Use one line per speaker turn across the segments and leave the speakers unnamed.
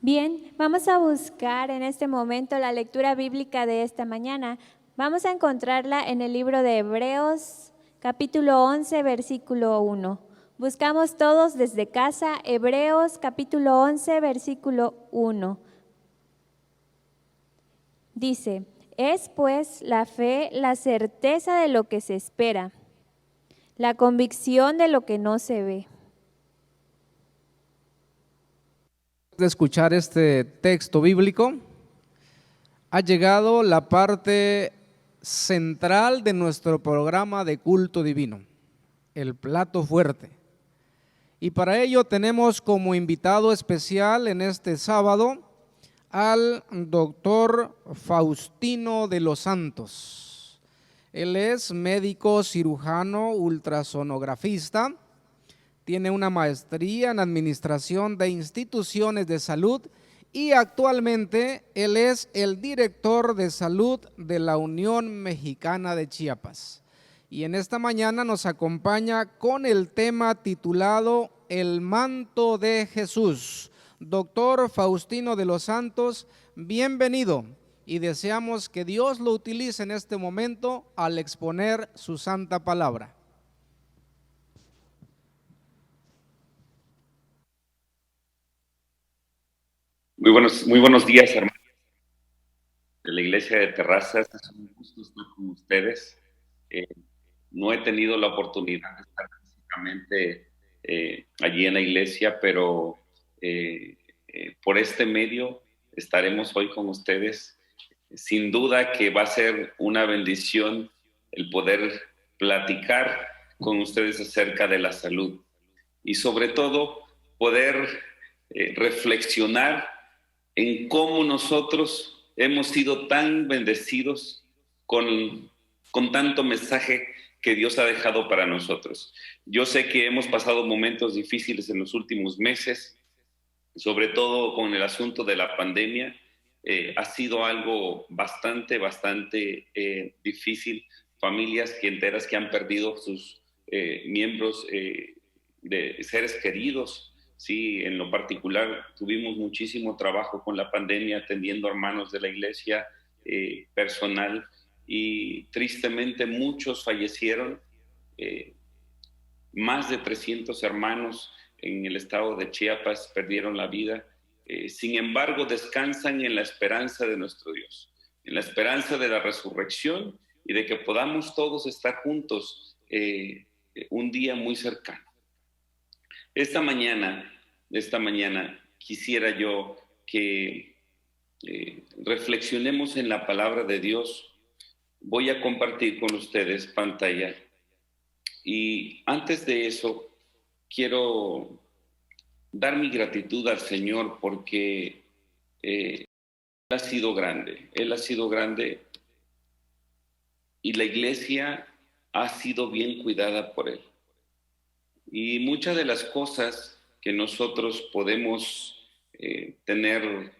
Bien, vamos a buscar en este momento la lectura bíblica de esta mañana. Vamos a encontrarla en el libro de Hebreos, capítulo 11, versículo 1. Buscamos todos desde casa, Hebreos, capítulo 11, versículo 1. Dice, es pues la fe la certeza de lo que se espera, la convicción de lo que no se ve.
De escuchar este texto bíblico, ha llegado la parte central de nuestro programa de culto divino, el plato fuerte. Y para ello tenemos como invitado especial en este sábado al doctor Faustino de los Santos. Él es médico cirujano ultrasonografista, tiene una maestría en administración de instituciones de salud y actualmente él es el director de salud de la Unión Mexicana de Chiapas. Y en esta mañana nos acompaña con el tema titulado El manto de Jesús. Doctor Faustino de los Santos, bienvenido y deseamos que Dios lo utilice en este momento al exponer su santa palabra.
Muy buenos días, hermanos de la Iglesia de Terrazas. Es un gusto estar con ustedes. No he tenido la oportunidad de estar físicamente allí en la iglesia, pero por este medio estaremos hoy con ustedes. Sin duda que va a ser una bendición el poder platicar con ustedes acerca de la salud y sobre todo poder reflexionar en cómo nosotros hemos sido tan bendecidos con tanto mensaje que Dios ha dejado para nosotros. Yo sé que hemos pasado momentos difíciles en los últimos meses, sobre todo con el asunto de la pandemia. Ha sido algo bastante difícil. Familias enteras que han perdido sus miembros de seres queridos. Sí, en lo particular tuvimos muchísimo trabajo con la pandemia atendiendo hermanos de la iglesia, personal, y tristemente muchos fallecieron. Más de 300 hermanos en el estado de Chiapas perdieron la vida. Sin embargo, descansan en la esperanza de nuestro Dios, en la esperanza de la resurrección y de que podamos todos estar juntos un día muy cercano. Esta mañana quisiera yo que reflexionemos en la palabra de Dios. Voy a compartir con ustedes pantalla. Y antes de eso, quiero dar mi gratitud al Señor porque Él ha sido grande. Él ha sido grande y la iglesia ha sido bien cuidada por Él. Y muchas de las cosas que nosotros podemos tener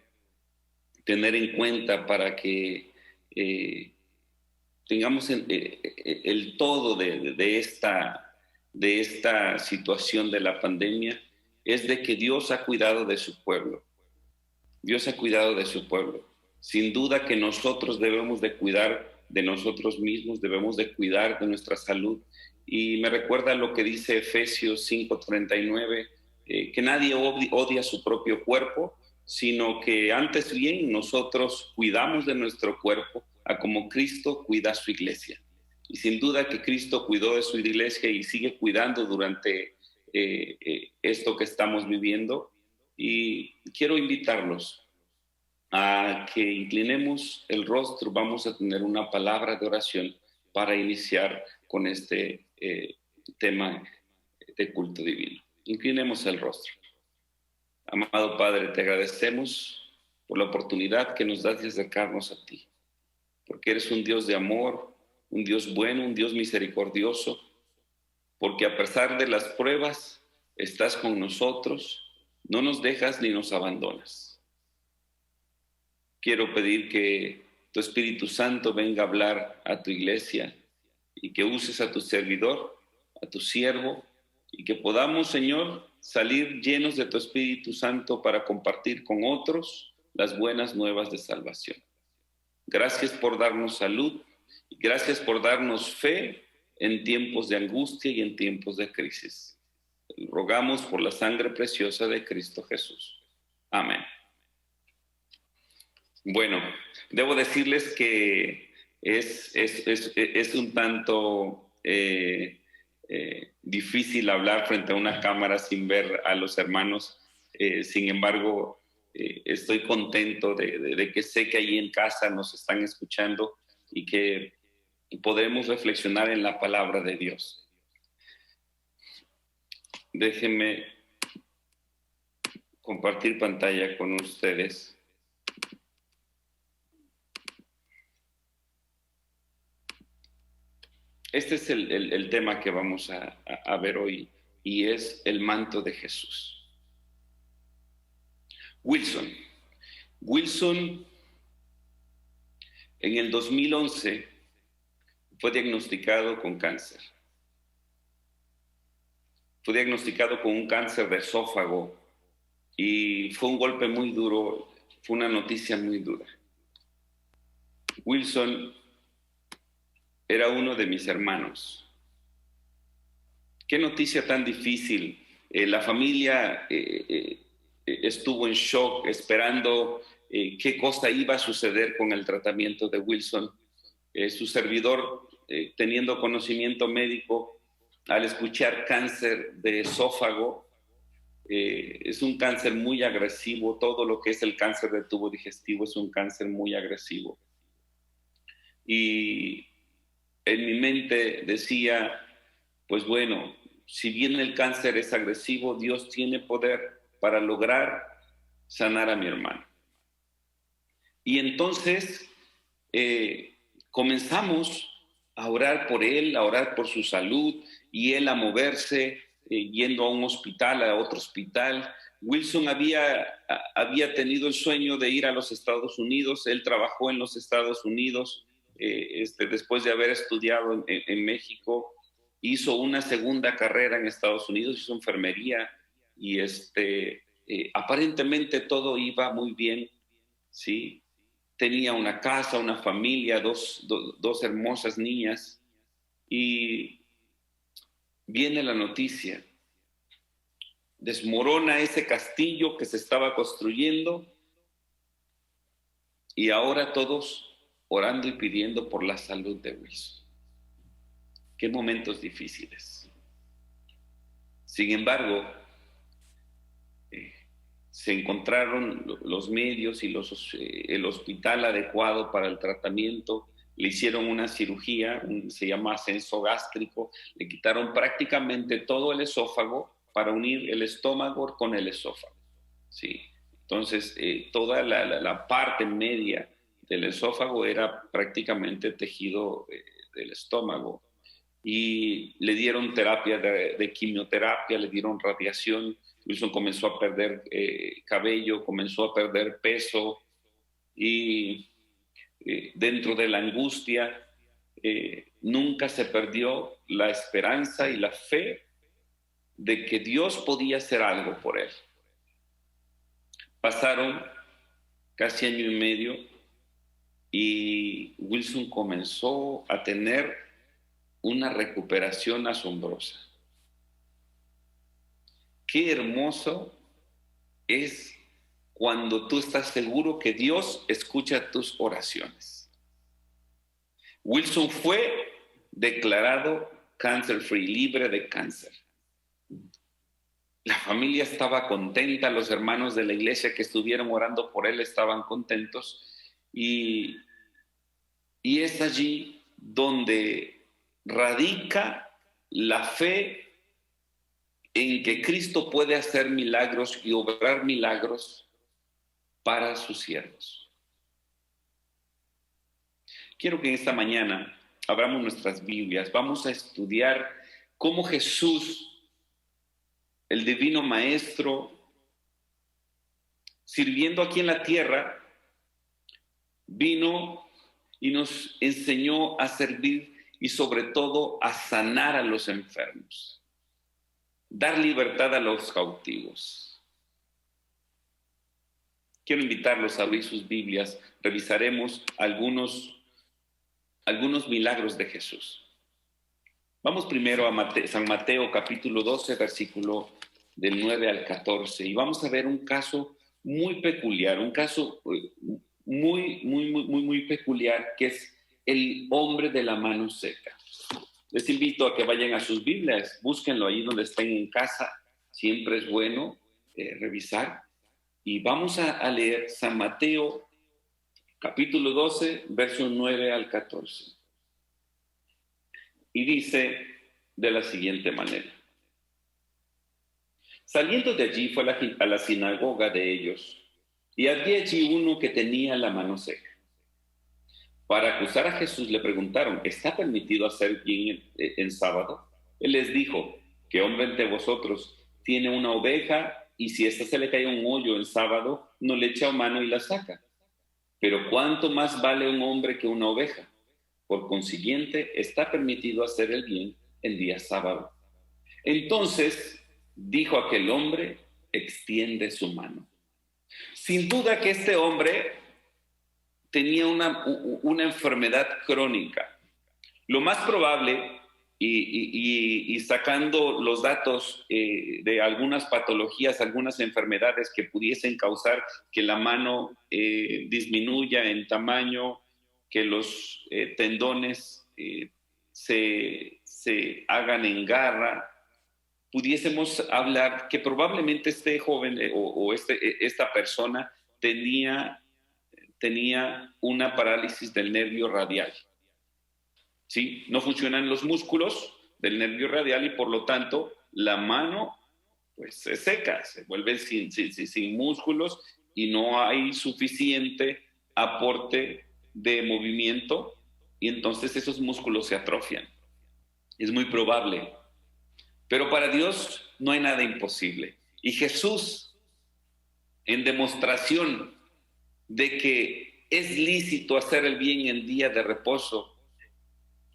en cuenta para que tengamos el todo de esta situación de la pandemia, es de que Dios ha cuidado de su pueblo. Dios ha cuidado de su pueblo. Sin duda que nosotros debemos de cuidar de nosotros mismos, debemos de cuidar de nuestra salud. Y me recuerda lo que dice Efesios 5:39, que nadie odia su propio cuerpo, sino que antes bien nosotros cuidamos de nuestro cuerpo a como Cristo cuida a su iglesia. Y sin duda que Cristo cuidó de su iglesia y sigue cuidando durante esto que estamos viviendo. Y quiero invitarlos a que inclinemos el rostro. Vamos a tener una palabra de oración para iniciar con este tema de culto divino. Inclinemos el rostro. Amado Padre, te agradecemos por la oportunidad que nos das de acercarnos a ti, porque eres un Dios de amor, un Dios bueno, un Dios misericordioso, porque a pesar de las pruebas, estás con nosotros, no nos dejas ni nos abandonas. Quiero pedir que tu Espíritu Santo venga a hablar a tu iglesia y que uses a tu servidor, a tu siervo, y que podamos, Señor, salir llenos de tu Espíritu Santo para compartir con otros las buenas nuevas de salvación. Gracias por darnos salud y gracias por darnos fe en tiempos de angustia y en tiempos de crisis. Rogamos por la sangre preciosa de Cristo Jesús. Amén. Bueno, debo decirles que es un tanto difícil hablar frente a una cámara sin ver a los hermanos. Sin embargo, estoy contento de que sé que ahí en casa nos están escuchando y que podremos reflexionar en la palabra de Dios. Déjenme compartir pantalla con ustedes. Este es el tema que vamos a ver hoy y es el manto de Jesús. Wilson en el 2011 fue diagnosticado con cáncer. Fue diagnosticado con un cáncer de esófago y fue un golpe muy duro, fue una noticia muy dura. Wilson era uno de mis hermanos. Qué noticia tan difícil. La familia estuvo en shock esperando qué cosa iba a suceder con el tratamiento de Wilson. Su servidor, teniendo conocimiento médico, al escuchar cáncer de esófago, es un cáncer muy agresivo. Todo lo que es el cáncer de tubo digestivo es un cáncer muy agresivo. Y en mi mente decía, pues bueno, si bien el cáncer es agresivo, Dios tiene poder para lograr sanar a mi hermano. Y entonces comenzamos a orar por él, a orar por su salud, y él a moverse, yendo a un hospital, a otro hospital. Wilson había tenido el sueño de ir a los Estados Unidos. Él trabajó en los Estados Unidos después de haber estudiado en México. Hizo una segunda carrera en Estados Unidos, hizo enfermería y aparentemente todo iba muy bien, ¿sí? Tenía una casa, una familia, dos hermosas niñas, y viene la noticia. Desmorona ese castillo que se estaba construyendo y ahora todos orando y pidiendo por la salud de Wilson. Qué momentos difíciles. Sin embargo, se encontraron los medios y el hospital adecuado para el tratamiento. Le hicieron una cirugía, se llama ascenso gástrico. Le quitaron prácticamente todo el esófago para unir el estómago con el esófago, ¿sí? Entonces, toda la parte media del esófago era prácticamente tejido del estómago. Y le dieron terapia de quimioterapia, le dieron radiación. Wilson comenzó a perder cabello, comenzó a perder peso, y dentro de la angustia nunca se perdió la esperanza y la fe de que Dios podía hacer algo por él. Pasaron casi año y medio y Wilson comenzó a tener una recuperación asombrosa. Qué hermoso es cuando tú estás seguro que Dios escucha tus oraciones. Wilson fue declarado cancer free, libre de cáncer. La familia estaba contenta, los hermanos de la iglesia que estuvieron orando por él estaban contentos, y es allí donde radica la fe en que Cristo puede hacer milagros y obrar milagros para sus siervos. Quiero que en esta mañana abramos nuestras Biblias. Vamos a estudiar cómo Jesús, el divino Maestro, sirviendo aquí en la tierra, vino y nos enseñó a servir y sobre todo a sanar a los enfermos. dar libertad a los cautivos. Quiero invitarlos a abrir sus Biblias. Revisaremos algunos milagros de Jesús. Vamos primero a San Mateo capítulo 12, versículo del 9 al 14. Y vamos a ver un caso muy peculiar, un caso muy peculiar, que es el hombre de la mano seca. Les invito a que vayan a sus Biblias, búsquenlo ahí donde estén en casa. Siempre es bueno revisar. Y vamos a leer San Mateo capítulo 12, versos 9 al 14. Y dice de la siguiente manera: saliendo de allí fue a la sinagoga de ellos, y había allí uno que tenía la mano seca. Para acusar a Jesús le preguntaron: ¿está permitido hacer bien en sábado? Él les dijo: ¿qué hombre entre vosotros tiene una oveja y si ésta se le cae un hoyo en sábado, no le echa mano y la saca? Pero ¿cuánto más vale un hombre que una oveja? Por consiguiente, está permitido hacer el bien en día sábado. Entonces dijo aquel hombre: extiende su mano. Sin duda que este hombre tenía una enfermedad crónica. Lo más probable, y sacando los datos de algunas patologías, algunas enfermedades que pudiesen causar que la mano disminuya en tamaño, que los tendones se hagan en garra, pudiésemos hablar que probablemente este joven esta persona tenía una parálisis del nervio radial. ¿Sí? No funcionan los músculos del nervio radial y por lo tanto la mano pues se seca, se vuelve sin músculos y no hay suficiente aporte de movimiento y entonces esos músculos se atrofian. Es muy probable. Pero para Dios no hay nada imposible. Y Jesús, en demostración de que es lícito hacer el bien en día de reposo,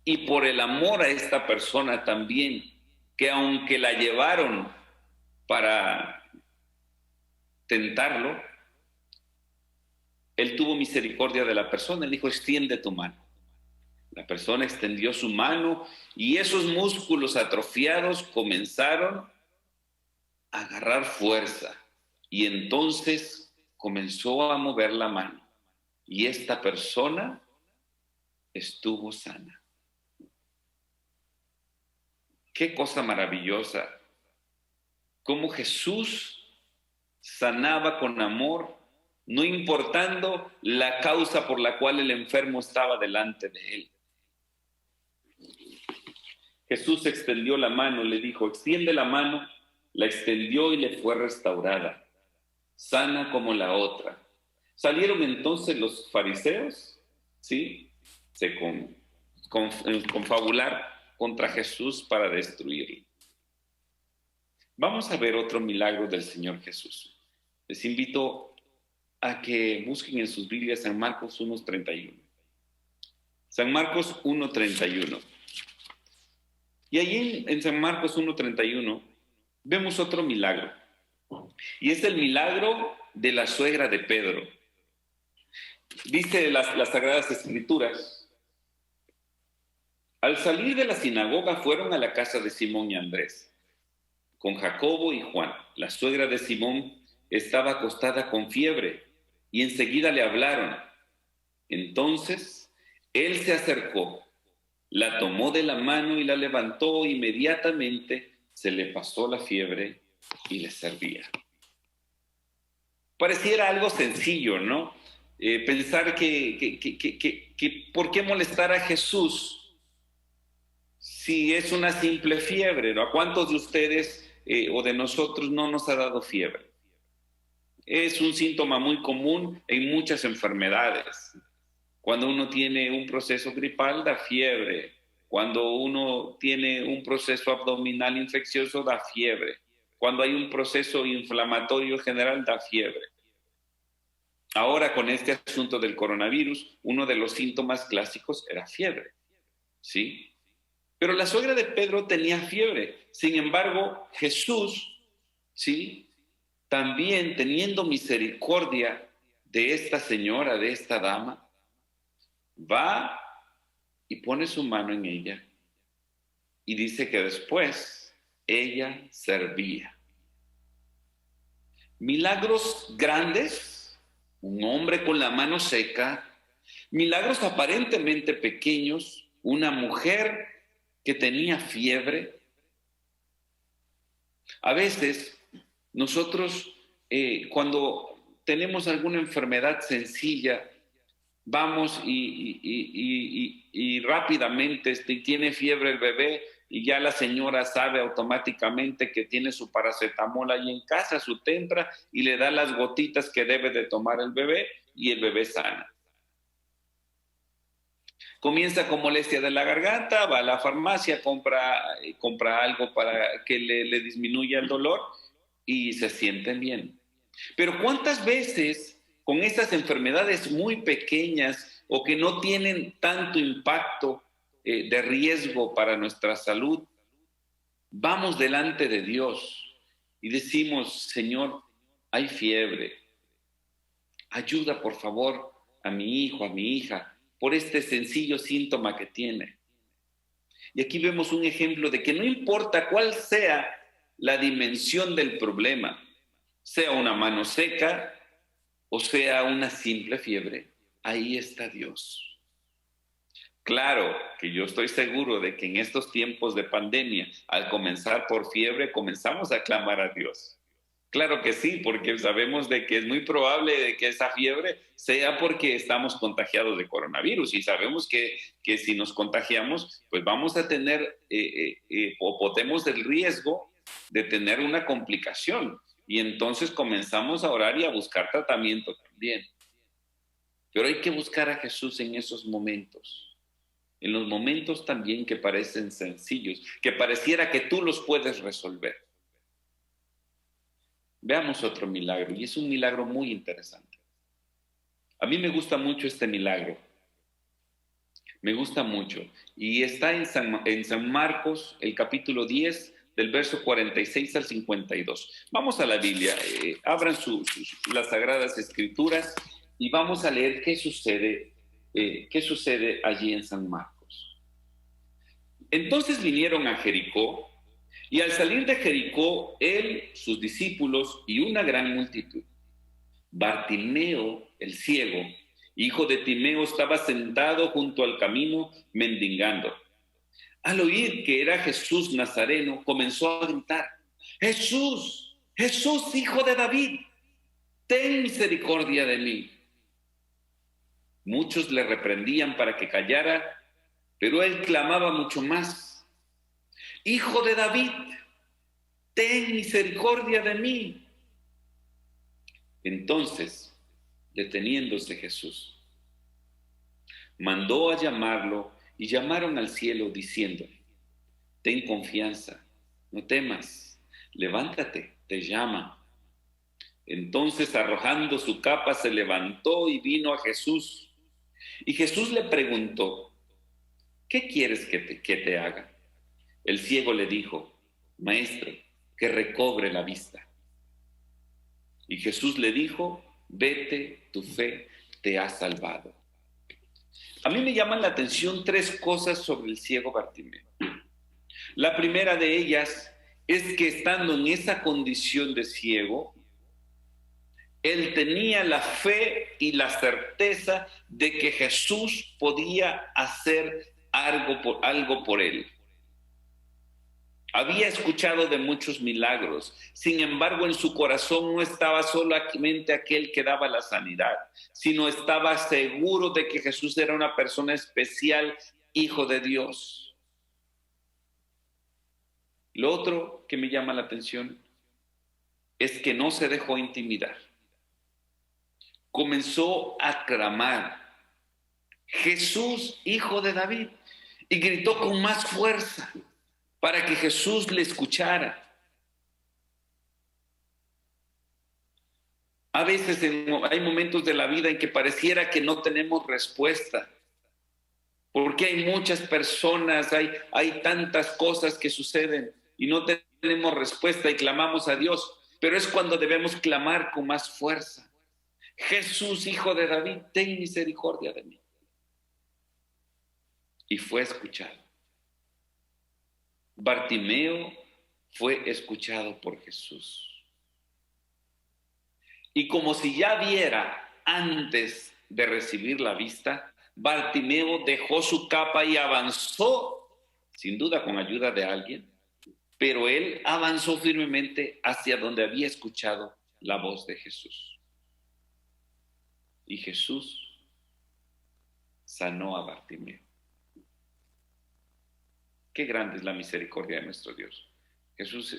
y por el amor a esta persona también, que aunque la llevaron para tentarlo, él tuvo misericordia de la persona. Él dijo: extiende tu mano. La persona extendió su mano y esos músculos atrofiados comenzaron a agarrar fuerza. Y entonces comenzó a mover la mano. Y esta persona estuvo sana. Qué cosa maravillosa. Cómo Jesús sanaba con amor, no importando la causa por la cual el enfermo estaba delante de él. Jesús extendió la mano, le dijo: extiende la mano. La extendió y le fue restaurada, sana como la otra. Salieron entonces los fariseos, ¿sí? Se confabular contra Jesús para destruirlo. Vamos a ver otro milagro del Señor Jesús. Les invito a que busquen en sus Biblias San Marcos 1:31. San Marcos 1:31. Y allí en San Marcos 1:31 vemos otro milagro. Y es el milagro de la suegra de Pedro. Dice las Sagradas Escrituras: al salir de la sinagoga fueron a la casa de Simón y Andrés, con Jacobo y Juan. La suegra de Simón estaba acostada con fiebre y enseguida le hablaron. Entonces él se acercó, la tomó de la mano y la levantó. Inmediatamente se le pasó la fiebre y le servía. Pareciera algo sencillo, ¿no? Pensar que ¿por qué molestar a Jesús si es una simple fiebre, ¿no? ¿A cuántos de ustedes o de nosotros no nos ha dado fiebre? Es un síntoma muy común en muchas enfermedades. Cuando uno tiene un proceso gripal, da fiebre. Cuando uno tiene un proceso abdominal infeccioso, da fiebre. Cuando hay un proceso inflamatorio general, da fiebre. Ahora, con este asunto del coronavirus, uno de los síntomas clásicos era fiebre, ¿sí? Pero la suegra de Pedro tenía fiebre. Sin embargo, Jesús, ¿sí?, también teniendo misericordia de esta señora, de esta dama, va y pone su mano en ella y dice que después ella servía. Milagros grandes, un hombre con la mano seca, milagros aparentemente pequeños, una mujer que tenía fiebre. A veces nosotros cuando tenemos alguna enfermedad sencilla, vamos y rápidamente tiene fiebre el bebé y ya la señora sabe automáticamente que tiene su paracetamol ahí en casa, su Tempra, y le da las gotitas que debe de tomar el bebé y el bebé sana. Comienza con molestia de la garganta, va a la farmacia, compra algo para que le disminuya el dolor y se sienten bien. Pero ¿cuántas veces con estas enfermedades muy pequeñas o que no tienen tanto impacto de riesgo para nuestra salud, vamos delante de Dios y decimos: Señor, hay fiebre, ayuda por favor a mi hijo, a mi hija, por este sencillo síntoma que tiene? Y aquí vemos un ejemplo de que no importa cuál sea la dimensión del problema, sea una mano seca o sea una simple fiebre, ahí está Dios. Claro que yo estoy seguro de que en estos tiempos de pandemia, al comenzar por fiebre, comenzamos a clamar a Dios. Claro que sí, porque sabemos de que es muy probable de que esa fiebre sea porque estamos contagiados de coronavirus y sabemos que si nos contagiamos, pues vamos a tener o podemos el riesgo de tener una complicación. Y entonces comenzamos a orar y a buscar tratamiento también. Pero hay que buscar a Jesús en esos momentos. En los momentos también que parecen sencillos, que pareciera que tú los puedes resolver. Veamos otro milagro, y es un milagro muy interesante. A mí me gusta mucho este milagro. Me gusta mucho. Y está en San Marcos, el capítulo 10, del verso 46 al 52. Vamos a la Biblia, abran las Sagradas Escrituras y vamos a leer qué sucede allí en San Marcos. Entonces vinieron a Jericó, y al salir de Jericó, él, sus discípulos y una gran multitud, Bartimeo, el ciego, hijo de Timeo, estaba sentado junto al camino mendigando. Al oír que era Jesús Nazareno, comenzó a gritar: Jesús, Jesús, hijo de David, ten misericordia de mí. Muchos le reprendían para que callara, pero él clamaba mucho más: Hijo de David, ten misericordia de mí. Entonces, deteniéndose Jesús, mandó a llamarlo, y llamaron al cielo diciéndole: ten confianza, no temas, levántate, te llama. Entonces, arrojando su capa, se levantó y vino a Jesús. Y Jesús le preguntó: ¿qué quieres que te haga? El ciego le dijo: Maestro, que recobre la vista. Y Jesús le dijo: vete, tu fe te ha salvado. A mí me llaman la atención tres cosas sobre el ciego Bartimeo. La primera de ellas es que estando en esa condición de ciego, él tenía la fe y la certeza de que Jesús podía hacer algo por él. Había escuchado de muchos milagros, sin embargo en su corazón no estaba solamente aquel que daba la sanidad, sino estaba seguro de que Jesús era una persona especial, hijo de Dios. Lo otro que me llama la atención es que no se dejó intimidar. Comenzó a clamar: Jesús, hijo de David, y gritó con más fuerza para que Jesús le escuchara. A veces hay momentos de la vida en que pareciera que no tenemos respuesta, Porque hay muchas personas, hay tantas cosas que suceden y no tenemos respuesta y clamamos a Dios, pero es cuando debemos clamar con más fuerza. Jesús, hijo de David, ten misericordia de mí. Y fue escuchado. Bartimeo fue escuchado por Jesús. Y como si ya viera antes de recibir la vista, Bartimeo dejó su capa y avanzó, sin duda con ayuda de alguien, pero él avanzó firmemente hacia donde había escuchado la voz de Jesús. Y Jesús sanó a Bartimeo. Qué grande es la misericordia de nuestro Dios. Jesús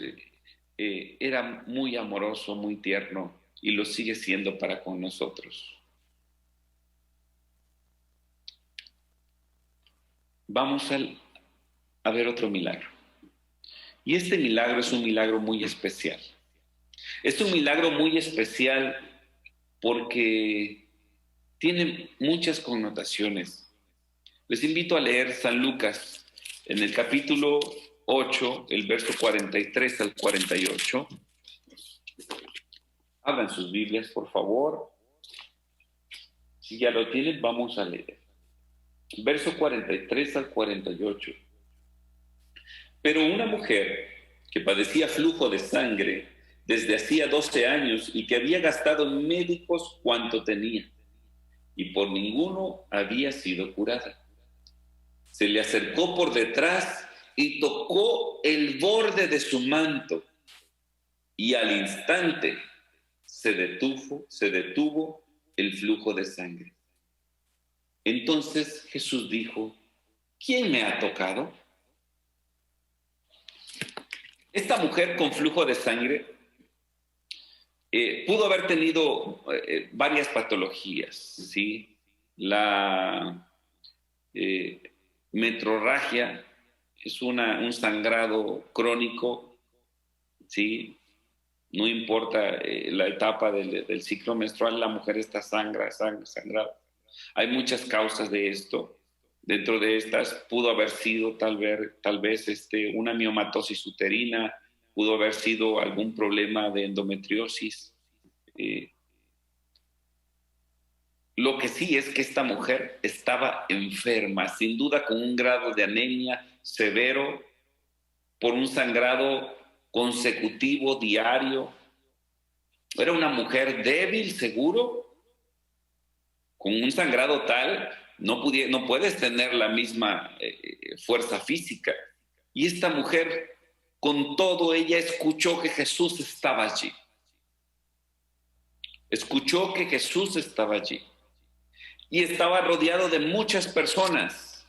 era muy amoroso, muy tierno, y lo sigue siendo para con nosotros. Vamos a ver otro milagro. Y este milagro es un milagro muy especial. Es un milagro muy especial porque tiene muchas connotaciones. Les invito a leer San Lucas en el capítulo 8, el verso 43 al 48. Abran sus Biblias, por favor. Si ya lo tienen, vamos a leer. Verso 43 al 48. Pero una mujer que padecía flujo de sangre desde hacía 12 años y que había gastado en médicos cuanto tenía, y por ninguno había sido curada, se le acercó por detrás y tocó el borde de su manto, y al instante se detuvo el flujo de sangre. Entonces Jesús dijo: ¿quién me ha tocado? Esta mujer con flujo de sangre pudo haber tenido varias patologías, ¿sí? La metrorragia es un sangrado crónico, ¿sí? No importa la etapa del ciclo menstrual, la mujer está sangrada. Hay muchas causas de esto. Dentro de estas pudo haber sido tal vez una miomatosis uterina, pudo haber sido algún problema de endometriosis. Lo que sí es que esta mujer estaba enferma, sin duda con un grado de anemia severo, por un sangrado consecutivo, diario. Era una mujer débil, seguro, con un sangrado tal, no puedes tener la misma fuerza física. Y esta mujer, con todo, ella escuchó que Jesús estaba allí. Escuchó que Jesús estaba allí. Y estaba rodeado de muchas personas.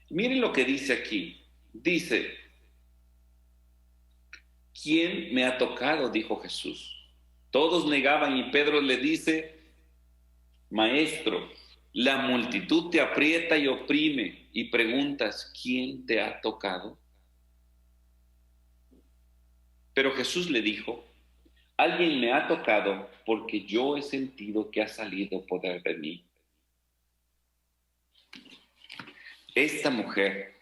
Miren lo que dice aquí. Dice: ¿quién me ha tocado?, dijo Jesús. Todos negaban y Pedro le dice: Maestro, la multitud te aprieta y oprime y preguntas: ¿quién te ha tocado? Pero Jesús le dijo: alguien me ha tocado porque yo he sentido que ha salido poder de mí. Esta mujer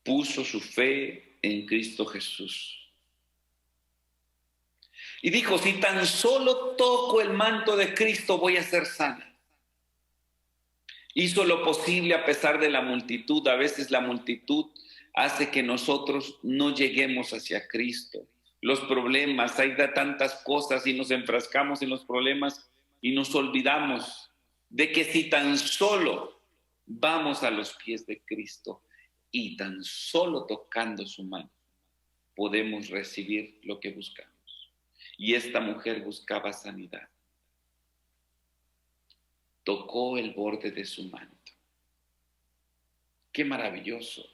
puso su fe en Cristo Jesús. Y dijo: si tan solo toco el manto de Cristo, voy a ser sana. Hizo lo posible a pesar de la multitud. A veces la multitud hace que nosotros no lleguemos hacia Cristo. Los problemas, hay tantas cosas y nos enfrascamos en los problemas y nos olvidamos de que si tan solo vamos a los pies de Cristo y tan solo tocando su mano, podemos recibir lo que buscamos. Y esta mujer buscaba sanidad. Tocó el borde de su manto. ¡Qué maravilloso!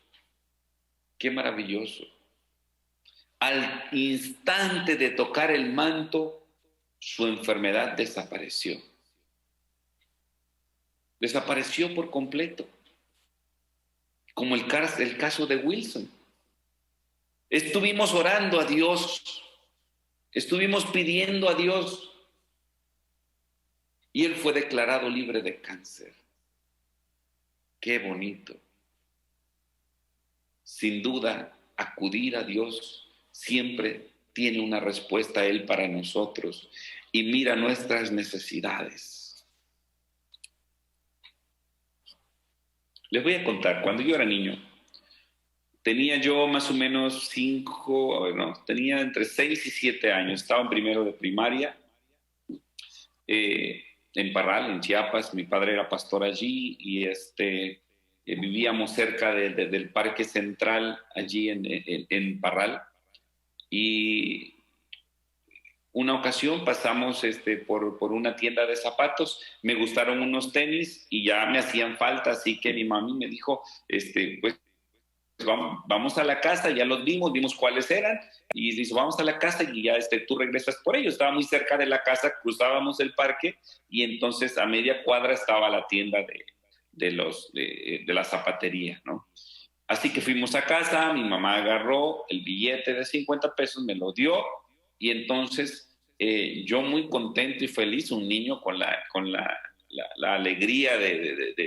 ¡Qué maravilloso! Al instante de tocar el manto, su enfermedad desapareció. Desapareció por completo. Como el caso de Wilson. Estuvimos orando a Dios. Estuvimos pidiendo a Dios. y él fue declarado libre de cáncer. Qué bonito. Sin duda, acudir a Dios siempre tiene una respuesta a Él para nosotros y mira nuestras necesidades. Les voy a contar, cuando yo era niño, tenía yo más o menos tenía entre 6 y 7 años, estaba en primero de primaria, en Parral, en Chiapas. Mi padre era pastor allí y vivíamos cerca del Parque Central allí en Parral. Y una ocasión pasamos por una tienda de zapatos, me gustaron unos tenis y ya me hacían falta, así que mi mami me dijo, pues vamos a la casa, ya los vimos cuáles eran, y dice, vamos a la casa y ya tú regresas por ellos. Estaba muy cerca de la casa, cruzábamos el parque y entonces a media cuadra estaba la tienda de la zapatería, ¿no? Así que fuimos a casa, mi mamá agarró el billete de 50 pesos, me lo dio y entonces yo muy contento y feliz, un niño con la alegría de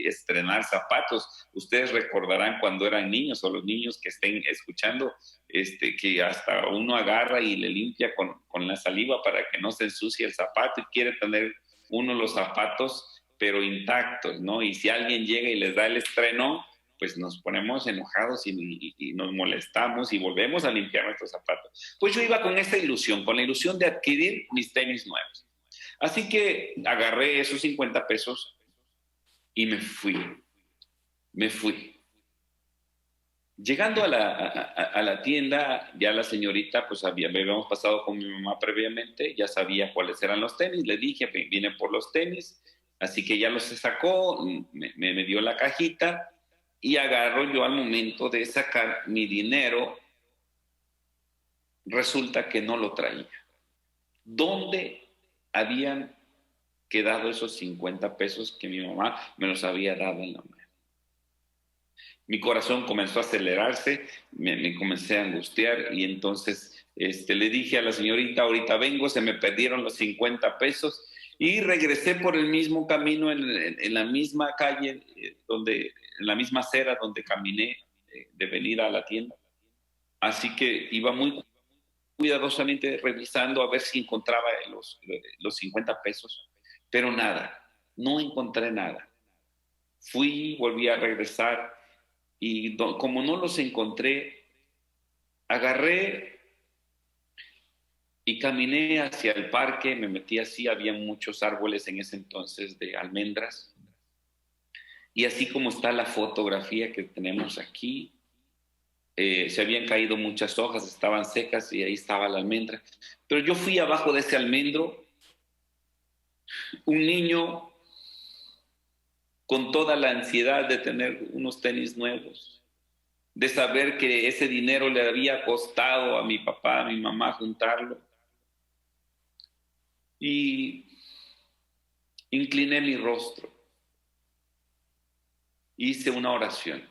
estrenar zapatos. Ustedes recordarán cuando eran niños o los niños que estén escuchando, que hasta uno agarra y le limpia con la saliva para que no se ensucie el zapato y quiere tener uno los zapatos pero intactos, ¿no? Y si alguien llega y les da el estreno, pues nos ponemos enojados y nos molestamos y volvemos a limpiar nuestros zapatos. Pues yo iba con esta ilusión, con la ilusión de adquirir mis tenis nuevos. Así que agarré esos 50 pesos y me fui. Llegando a la tienda, ya la señorita, pues habíamos pasado con mi mamá previamente, ya sabía cuáles eran los tenis, le dije, vine por los tenis, así que ya los sacó, me dio la cajita y agarro yo al momento de sacar mi dinero, resulta que no lo traía. ¿Dónde habían quedado esos 50 pesos que mi mamá me los había dado en la mano? Mi corazón comenzó a acelerarse, me comencé a angustiar y entonces le dije a la señorita, ahorita vengo, se me perdieron los 50 pesos y regresé por el mismo camino en la misma calle, en la misma acera donde caminé de venir a la tienda. Así que iba muy cuidadosamente revisando a ver si encontraba los 50 pesos, pero nada, no encontré nada. Volví a regresar y como no los encontré, agarré y caminé hacia el parque, me metí así, había muchos árboles en ese entonces de almendras, y así como está la fotografía que tenemos aquí, se habían caído muchas hojas, estaban secas y ahí estaba la almendra, pero yo fui abajo de ese almendro, un niño con toda la ansiedad de tener unos tenis nuevos, de saber que ese dinero le había costado a mi papá, a mi mamá juntarlo. Y incliné mi rostro, hice una oración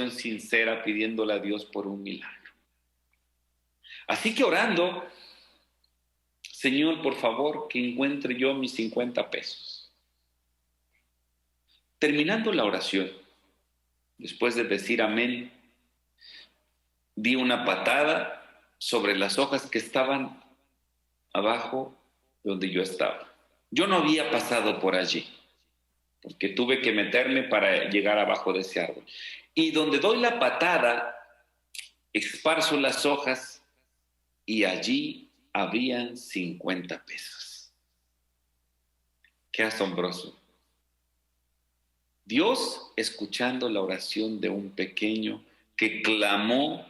sincera pidiéndole a Dios por un milagro. Así que orando, Señor, por favor, que encuentre yo mis 50 pesos. Terminando la oración, después de decir amén, di una patada sobre las hojas que estaban abajo donde yo estaba. Yo no había pasado por allí, porque tuve que meterme para llegar abajo de ese árbol. Y donde doy la patada, esparzo las hojas y allí habían 50 pesos. Qué asombroso. Dios escuchando la oración de un pequeño que clamó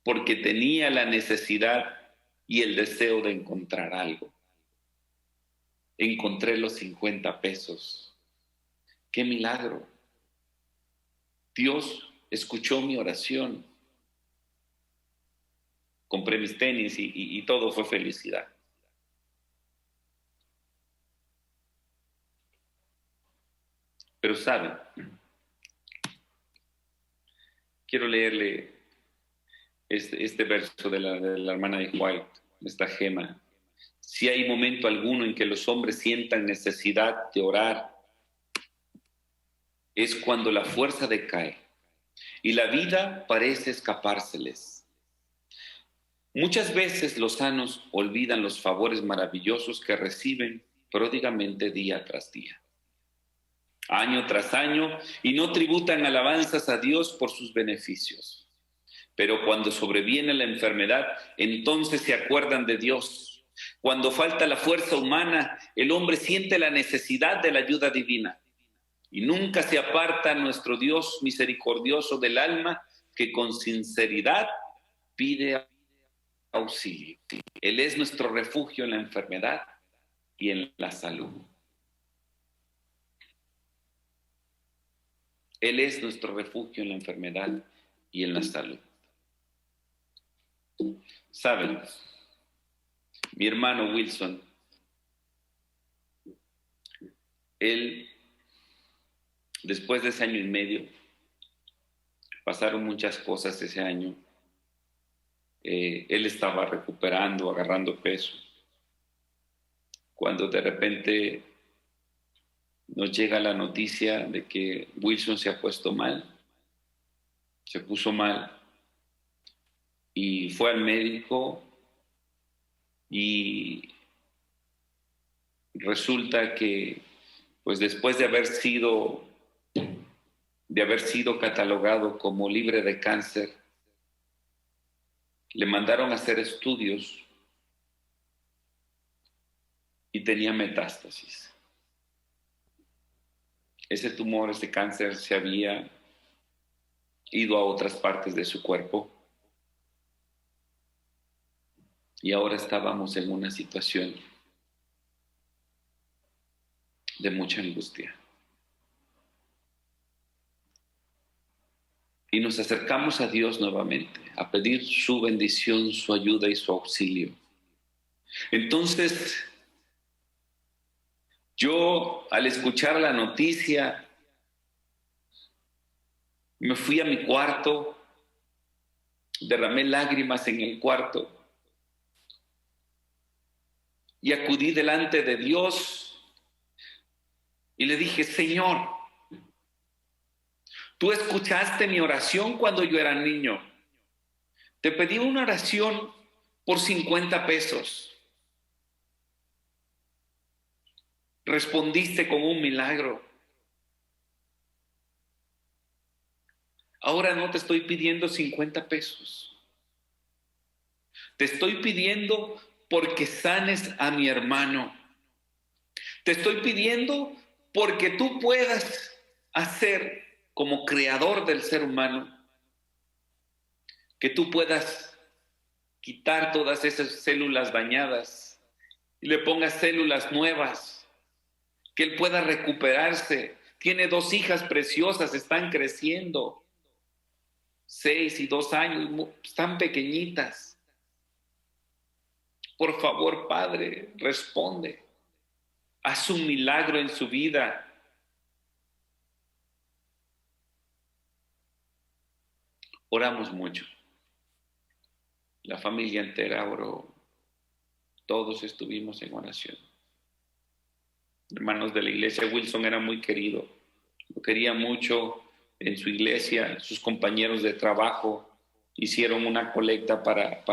porque tenía la necesidad y el deseo de encontrar algo. Encontré los 50 pesos. ¡Qué milagro! Dios escuchó mi oración. Compré mis tenis y todo fue felicidad. Pero saben, quiero leerle este verso de la hermana de White, esta gema. si hay momento alguno en que los hombres sientan necesidad de orar, es cuando la fuerza decae y la vida parece escapárseles. Muchas veces los sanos olvidan los favores maravillosos que reciben pródigamente día tras día, año tras año, y no tributan alabanzas a Dios por sus beneficios. Pero cuando sobreviene la enfermedad, entonces se acuerdan de Dios. Cuando falta la fuerza humana, el hombre siente la necesidad de la ayuda divina. Y nunca se aparta nuestro Dios misericordioso del alma que con sinceridad pide auxilio. Él es nuestro refugio en la enfermedad y en la salud. Él es nuestro refugio en la enfermedad y en la salud. ¿Saben? Mi hermano Wilson, él, después de ese año y medio, pasaron muchas cosas ese año. Él estaba recuperando, agarrando peso, cuando de repente nos llega la noticia de que Wilson se ha puesto mal, se puso mal, y fue al médico y resulta que, pues después de haber sido catalogado como libre de cáncer, le mandaron a hacer estudios y tenía metástasis. Ese tumor, ese cáncer se había ido a otras partes de su cuerpo y ahora estábamos en una situación de mucha angustia. Y nos acercamos a Dios nuevamente, a pedir su bendición, su ayuda y su auxilio. Entonces, yo al escuchar la noticia, me fui a mi cuarto, derramé lágrimas en el cuarto y acudí delante de Dios y le dije: Señor, tú escuchaste mi oración cuando yo era niño. Te pedí una oración por 50 pesos. Respondiste con un milagro. Ahora no te estoy pidiendo 50 pesos. Te estoy pidiendo porque sanes a mi hermano. Te estoy pidiendo porque tú puedas hacer, como creador del ser humano, que tú puedas quitar todas esas células dañadas y le pongas células nuevas, que él pueda recuperarse. Tiene 2 hijas preciosas, están creciendo, 6 y 2 años, están pequeñitas. Por favor, Padre, responde. Haz un milagro en su vida. Oramos mucho. La familia entera oró. Todos estuvimos en oración. Hermanos de la iglesia, Wilson era muy querido. Lo quería mucho en su iglesia. Sus compañeros de trabajo hicieron una colecta para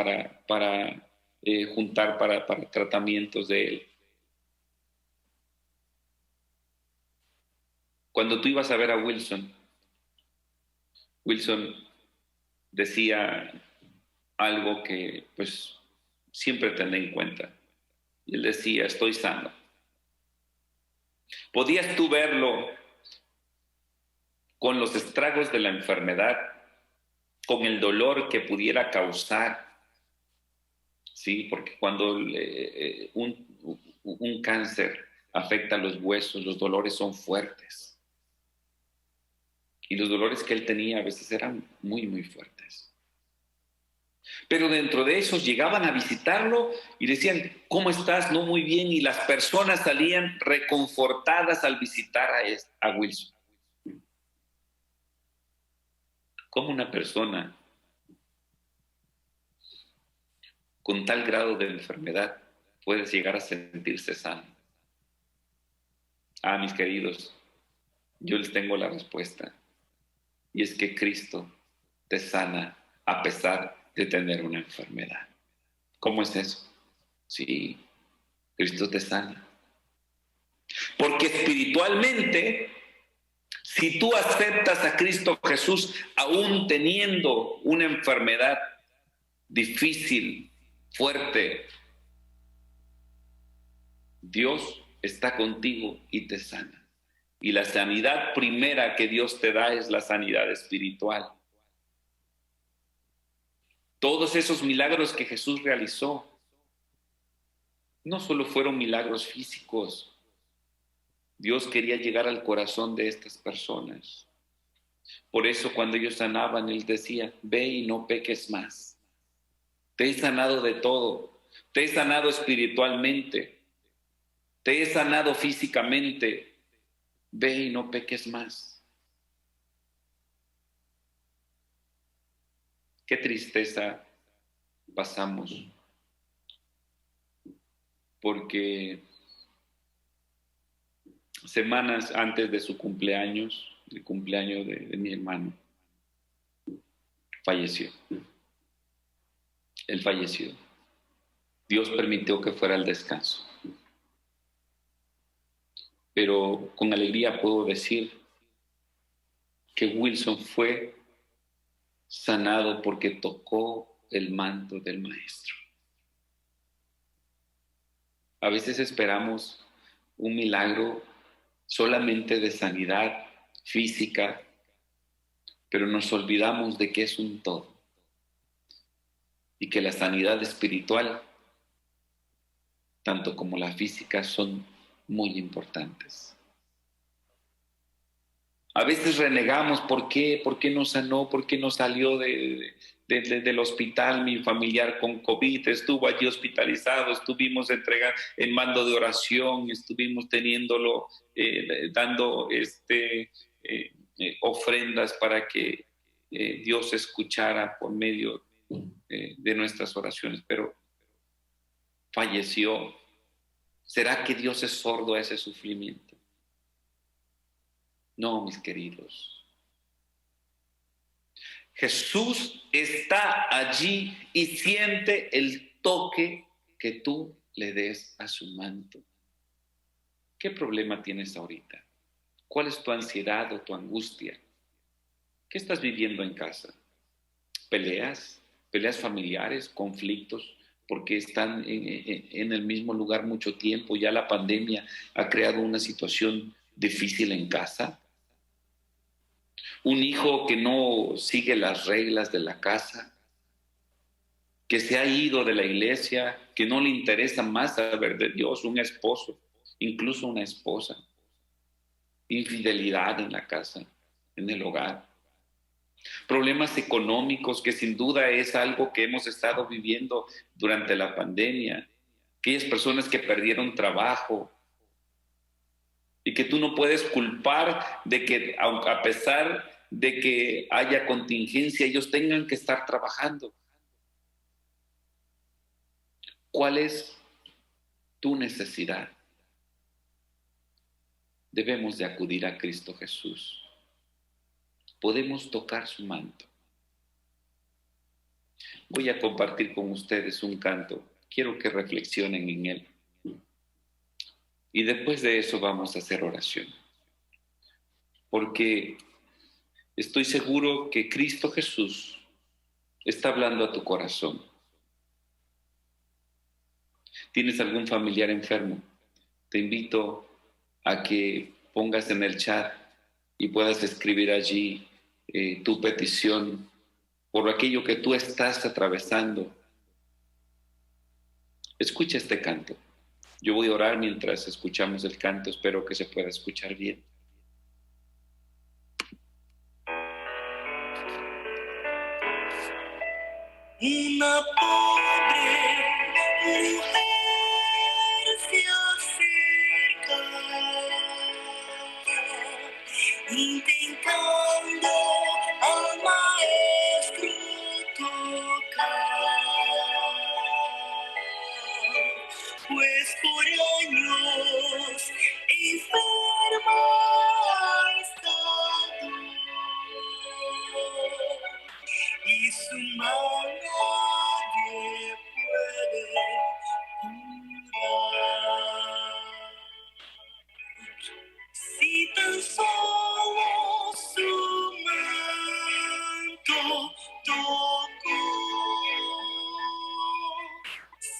juntar para tratamientos de él. Cuando tú ibas a ver a Wilson, Wilson decía algo que pues siempre ten en cuenta. Y él decía: estoy sano. Podías tú verlo con los estragos de la enfermedad, con el dolor que pudiera causar, ¿sí? Porque cuando un cáncer afecta a los huesos, los dolores son fuertes. Y los dolores que él tenía a veces eran muy, muy fuertes. Pero dentro de esos llegaban a visitarlo y decían: ¿cómo estás? No, muy bien. Y las personas salían reconfortadas al visitar a Wilson. ¿Cómo una persona con tal grado de enfermedad puedes llegar a sentirse sano. Mis queridos, yo les tengo la respuesta. Y es que Cristo te sana a pesar de tener una enfermedad. ¿Cómo es eso? Sí, Cristo te sana. Porque espiritualmente, si tú aceptas a Cristo Jesús aún teniendo una enfermedad difícil, fuerte, Dios está contigo y te sana. Y la sanidad primera que Dios te da es la sanidad espiritual. Todos esos milagros que Jesús realizó no solo fueron milagros físicos. Dios quería llegar al corazón de estas personas. Por eso cuando ellos sanaban, Él decía, ve y no peques más. Te he sanado de todo. Te he sanado espiritualmente. Te he sanado físicamente. Ve y no peques más. Qué tristeza pasamos. Porque semanas antes de su cumpleaños, el cumpleaños de mi hermano, falleció. Él falleció. Dios permitió que fuera al descanso. Pero con alegría puedo decir que Wilson fue sanado porque tocó el manto del Maestro. A veces esperamos un milagro solamente de sanidad física, pero nos olvidamos de que es un todo y que la sanidad espiritual, tanto como la física, son muy importantes. A veces renegamos, ¿por qué? ¿Por qué no sanó? ¿Por qué no salió del hospital mi familiar con COVID? Estuvo allí hospitalizado, estuvimos en mando de oración, estuvimos teniéndolo, dando ofrendas para que Dios escuchara por medio de nuestras oraciones, pero falleció. ¿Será que Dios es sordo a ese sufrimiento? No, mis queridos. Jesús está allí y siente el toque que tú le des a su manto. ¿Qué problema tienes ahorita? ¿Cuál es tu ansiedad o tu angustia? ¿Qué estás viviendo en casa? ¿Peleas? ¿Peleas familiares? ¿Conflictos? Porque están en el mismo lugar mucho tiempo. Ya la pandemia ha creado una situación difícil en casa. Un hijo que no sigue las reglas de la casa, que se ha ido de la iglesia, que no le interesa más saber de Dios, un esposo, incluso una esposa. Infidelidad en la casa, en el hogar. Problemas económicos, que sin duda es algo que hemos estado viviendo durante la pandemia. Aquellas personas que perdieron trabajo y que tú no puedes culpar de que, a pesar de que haya contingencia, ellos tengan que estar trabajando. ¿Cuál es tu necesidad? Debemos de acudir a Cristo Jesús. Podemos tocar su manto. Voy a compartir con ustedes un canto. Quiero que reflexionen en él. Y después de eso vamos a hacer oración. Porque estoy seguro que Cristo Jesús está hablando a tu corazón. ¿Tienes algún familiar enfermo? Te invito a que pongas en el chat y puedas escribir allí tu petición por aquello que tú estás atravesando. Escucha este canto. Yo voy a orar mientras escuchamos el canto. Espero que se pueda escuchar bien.
Una pobre mujer se acerca, intentando al maestro tocar,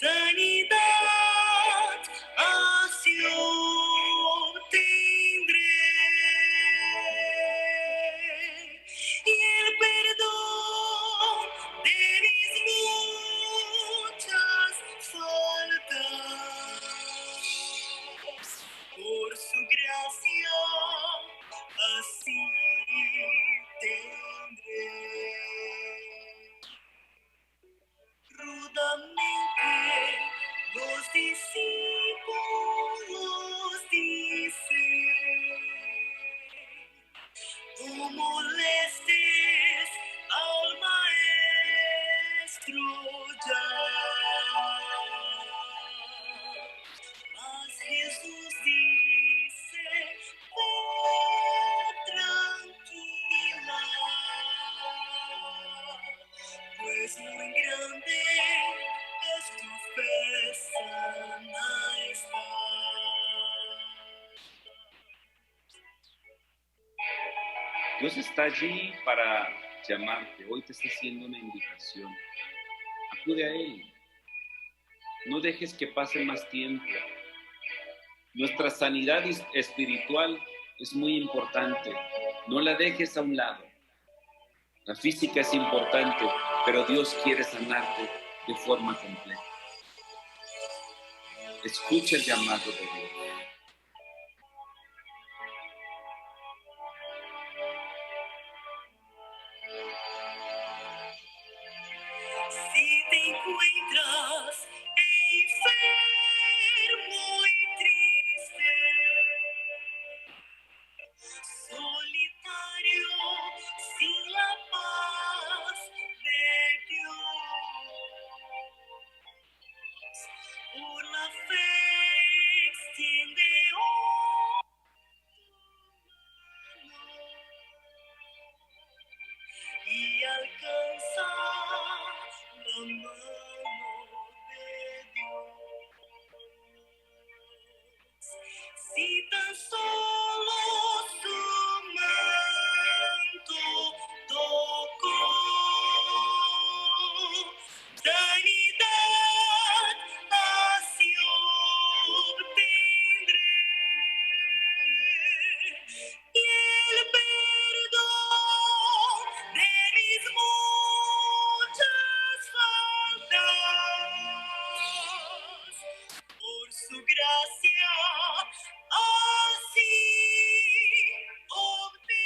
sanidad así obtendré, y el perdón de mis muchas faltas. Por su gracia así tendré. Rudamente los discípulos dicen: no molestes al maestro ya. Mas Jesús dice: ve tranquila, pues muy grande es tu fe, sana está.
Dios está allí para llamarte. Hoy te está haciendo una invitación. Acude a Él. No dejes que pase más tiempo. Nuestra sanidad espiritual es muy importante. No la dejes a un lado. La física es importante, pero Dios quiere sanarte de forma completa. Escucha el llamado de Dios.
Si te encuentras enfermo y triste, solitario, sin la paz de Dios, por la fe extiende hoy y alcanza la mano de Dios. Si tan solo su manto tocó, sanidad así obtendré, y el perdón de mis muchas faltas. Por su gracia así obtendré.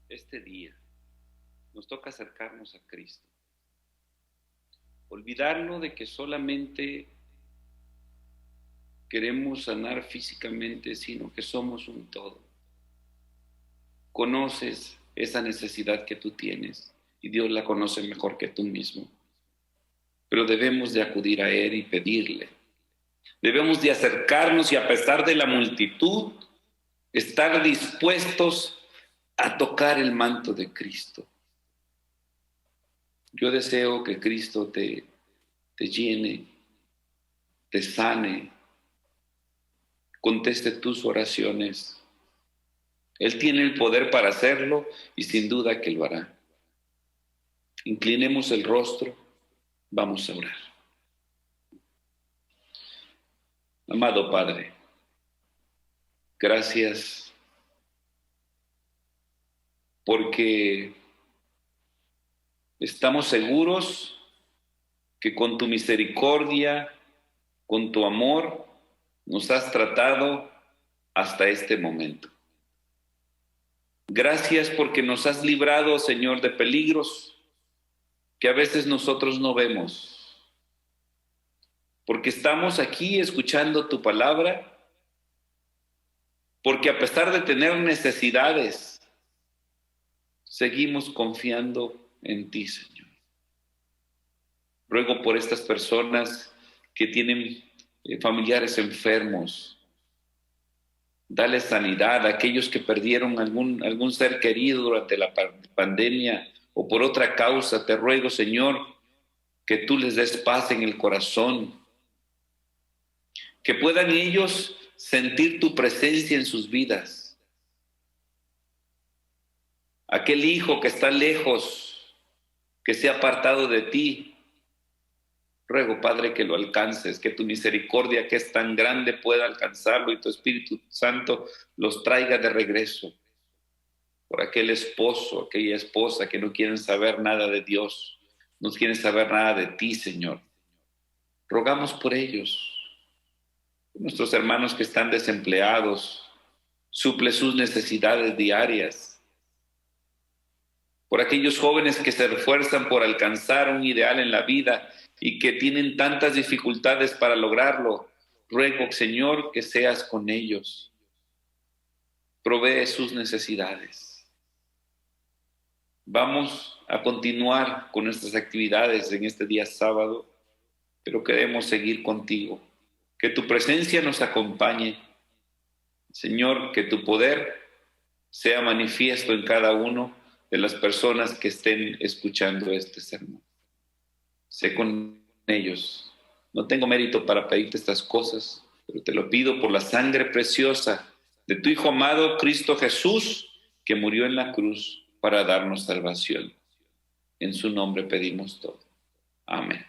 Este día nos toca acercarnos a Cristo. Olvidarnos de que solamente queremos sanar físicamente, sino que somos un todo. Conoces esa necesidad que tú tienes y Dios la conoce mejor que tú mismo. Pero debemos de acudir a Él y pedirle. Debemos de acercarnos y, a pesar de la multitud, estar dispuestos a tocar el manto de Cristo. Yo deseo que Cristo te llene, te sane, conteste tus oraciones. Él tiene el poder para hacerlo y sin duda que lo hará. Inclinemos el rostro, vamos a orar. Amado Padre, gracias porque estamos seguros que con tu misericordia, con tu amor, nos has tratado hasta este momento. Gracias porque nos has librado, Señor, de peligros que a veces nosotros no vemos. Porque estamos aquí escuchando tu palabra, porque a pesar de tener necesidades, seguimos confiando en ti, Señor. Ruego por estas personas que tienen familiares enfermos. Dale sanidad a aquellos que perdieron algún ser querido durante la pandemia o por otra causa. Te ruego, Señor, que tú les des paz en el corazón, que puedan ellos sentir tu presencia en sus vidas. Aquel hijo que está lejos, que se ha apartado de ti, ruego, Padre, que lo alcances, que tu misericordia, que es tan grande, pueda alcanzarlo y tu Espíritu Santo los traiga de regreso. Por aquel esposo, aquella esposa que no quieren saber nada de Dios, no quieren saber nada de ti, Señor. Rogamos por ellos. Nuestros hermanos que están desempleados, suple sus necesidades diarias. Por aquellos jóvenes que se esfuerzan por alcanzar un ideal en la vida y que tienen tantas dificultades para lograrlo, ruego, Señor, que seas con ellos. Provee sus necesidades. Vamos a continuar con nuestras actividades en este día sábado, pero queremos seguir contigo. Que tu presencia nos acompañe. Señor, que tu poder sea manifiesto en cada uno de las personas que estén escuchando este sermón. Sé con ellos. No tengo mérito para pedirte estas cosas, pero te lo pido por la sangre preciosa de tu Hijo amado, Cristo Jesús, que murió en la cruz para darnos salvación. En su nombre pedimos todo. Amén.